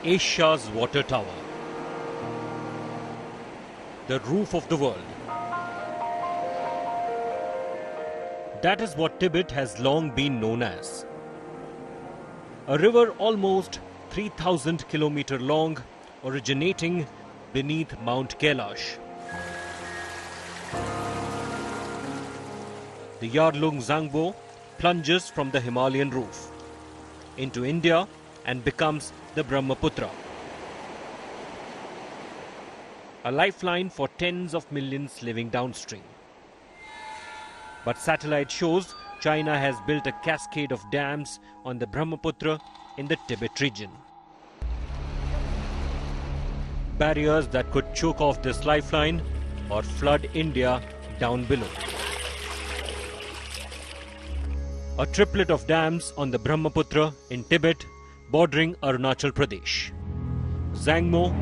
Asia's water tower, the roof of the world. That is what Tibet has long been known as. A river almost 3,000 kilometers long, originating beneath Mount Kailash. The Yarlung Zangbo plunges from the Himalayan roof into India and becomes the Brahmaputra, a lifeline for tens of millions living downstream. But satellite shows China has built a cascade of dams on the Brahmaputra in the Tibet region. Barriers that could choke off this lifeline or flood India down below. A triplet of dams on the Brahmaputra in Tibet bordering Arunachal Pradesh. Zangmo,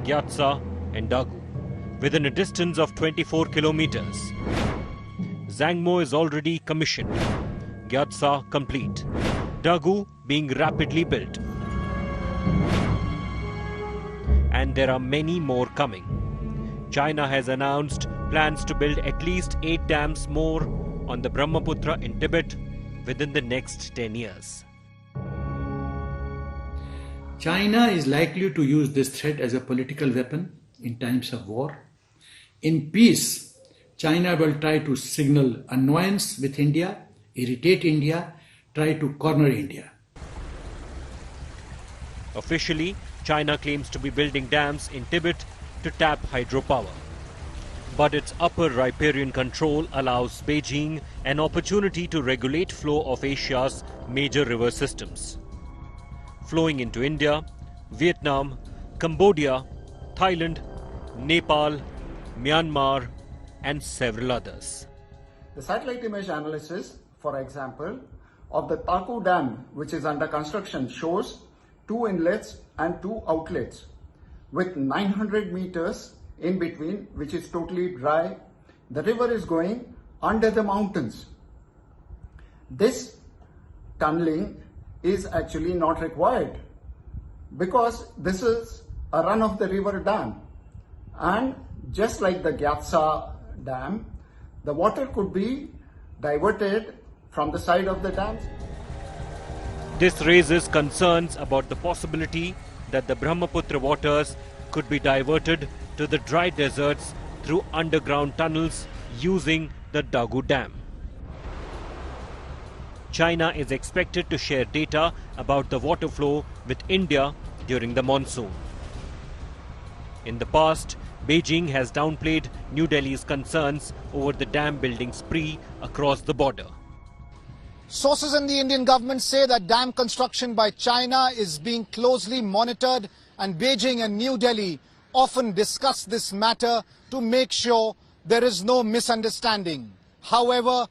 Gyatsa and Dagu, within a distance of 24 kilometers. Zangmo is already commissioned, Gyatsa complete, Dagu being rapidly built. And there are many more coming. China has announced plans to build at least 8 dams more on the Brahmaputra in Tibet within the next 10 years. China is likely to use this threat as a political weapon in times of war. In peace, China will try to signal annoyance with India, irritate India, try to corner India. Officially, China claims to be building dams in Tibet to tap hydropower. But its upper riparian control allows Beijing an opportunity to regulate flow of Asia's major river systems, flowing into India, Vietnam, Cambodia, Thailand, Nepal, Myanmar and several others. The satellite image analysis, for example, of the Taku Dam, which is under construction, shows 2 inlets and 2 outlets with 900 meters in between, which is totally dry. The river is going under the mountains. This tunneling is actually not required because this is a run of the river dam, and just like the Gyatsa dam, the water could be diverted from the side of the dams. This raises concerns about the possibility that the Brahmaputra waters could be diverted to the dry deserts through underground tunnels using the Dagu Dam. China is expected to share data about the water flow with India during the monsoon. In the past, Beijing has downplayed New Delhi's concerns over the dam building spree across the border. Sources in the Indian government say that dam construction by China is being closely monitored, and Beijing and New Delhi often discuss this matter to make sure there is no misunderstanding. However,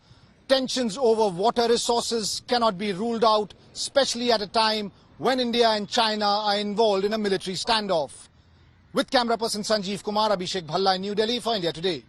tensions over water resources cannot be ruled out, especially at a time when India and China are involved in a military standoff. With camera person Sanjeev Kumar, Abhishek Bhalla in New Delhi for India Today.